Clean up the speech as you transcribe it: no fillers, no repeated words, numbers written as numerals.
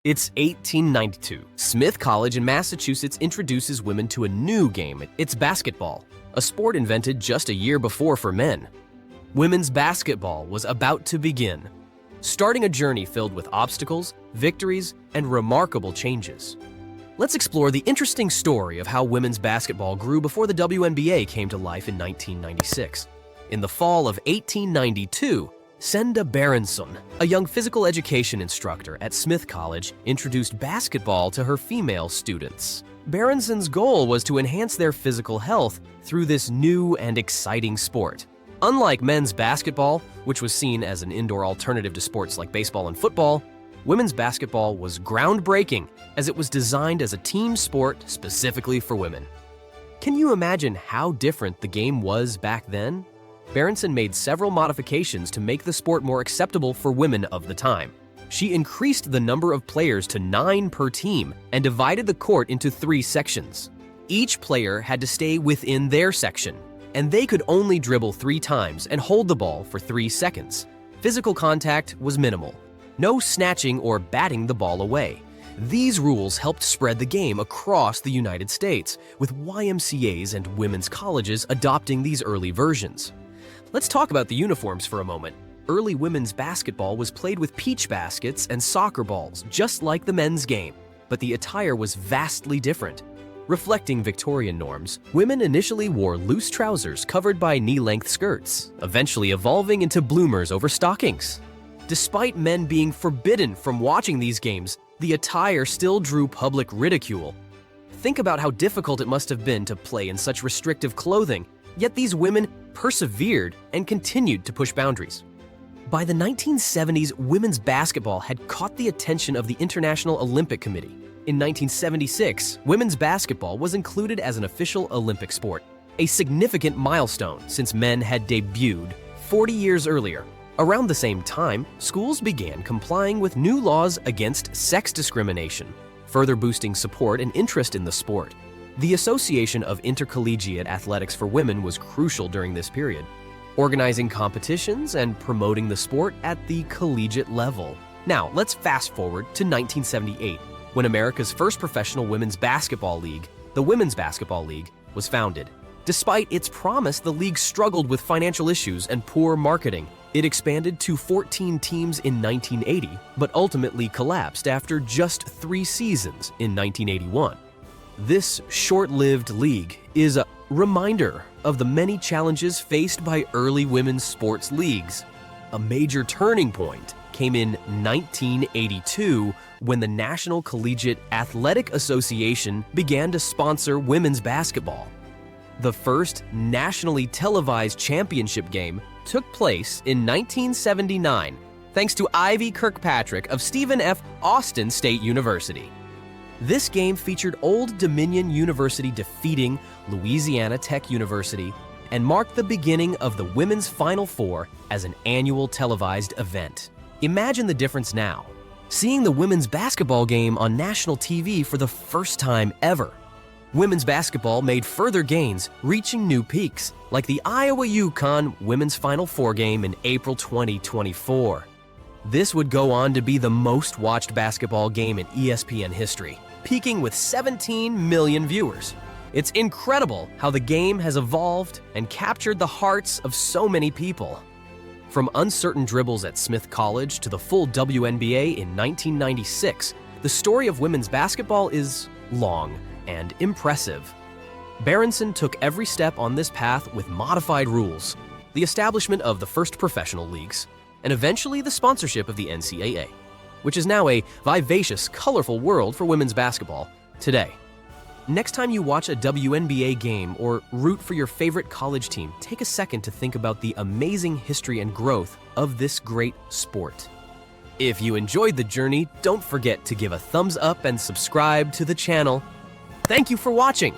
It's 1892. Smith College in Massachusetts introduces women to a new game. It's basketball, a sport invented just a year before for men. Women's basketball was about to begin, starting a journey filled with obstacles, victories, and remarkable changes. Let's explore the interesting story of how women's basketball grew before the WNBA came to life in 1996. In the fall of 1892, Senda Berenson, a young physical education instructor at Smith College, introduced basketball to her female students. Berenson's goal was to enhance their physical health through this new and exciting sport. Unlike men's basketball, which was seen as an indoor alternative to sports like baseball and football, women's basketball was groundbreaking as it was designed as a team sport specifically for women. Can you imagine how different the game was back then? Berenson made several modifications to make the sport more acceptable for women of the time. She increased the number of players to 9 per team and divided the court into 3 sections. Each player had to stay within their section, and they could only dribble 3 times and hold the ball for 3 seconds. Physical contact was minimal. No snatching or batting the ball away. These rules helped spread the game across the United States, with YMCAs and women's colleges adopting these early versions. Let's talk about the uniforms for a moment. Early women's basketball was played with peach baskets and soccer balls, just like the men's game, but the attire was vastly different. Reflecting Victorian norms, women initially wore loose trousers covered by knee-length skirts, eventually evolving into bloomers over stockings. Despite men being forbidden from watching these games, the attire still drew public ridicule. Think about how difficult it must have been to play in such restrictive clothing, yet these women persevered and continued to push boundaries. By the 1970s, women's basketball had caught the attention of the International Olympic Committee. In 1976, women's basketball was included as an official Olympic sport, a significant milestone since men had debuted 40 years earlier. Around the same time, schools began complying with new laws against sex discrimination, further boosting support and interest in the sport. The Association of Intercollegiate Athletics for Women was crucial during this period, organizing competitions and promoting the sport at the collegiate level. Now, let's fast forward to 1978, when America's first professional women's basketball league, the Women's Basketball League, was founded. Despite its promise, the league struggled with financial issues and poor marketing. It expanded to 14 teams in 1980, but ultimately collapsed after just 3 seasons in 1981. This short-lived league is a reminder of the many challenges faced by early women's sports leagues. A major turning point came in 1982 when the National Collegiate Athletic Association began to sponsor women's basketball. The first nationally televised championship game took place in 1979 thanks to Ivy Kirkpatrick of Stephen F. Austin State University. This game featured Old Dominion University defeating Louisiana Tech University and marked the beginning of the Women's Final Four as an annual televised event. Imagine the difference now, seeing the women's basketball game on national TV for the first time ever. Women's basketball made further gains, reaching new peaks, like the Iowa-UConn Women's Final Four game in April 2024. This would go on to be the most watched basketball game in ESPN history, peaking with 17 million viewers. It's incredible how the game has evolved and captured the hearts of so many people. From uncertain dribbles at Smith College to the full WNBA in 1996, the story of women's basketball is long and impressive. Berenson took every step on this path with modified rules, the establishment of the first professional leagues, and eventually the sponsorship of the NCAA, which is now a vivacious, colorful world for women's basketball today. Next time you watch a WNBA game or root for your favorite college team, take a second to think about the amazing history and growth of this great sport. If you enjoyed the journey, don't forget to give a thumbs up and subscribe to the channel. Thank you for watching!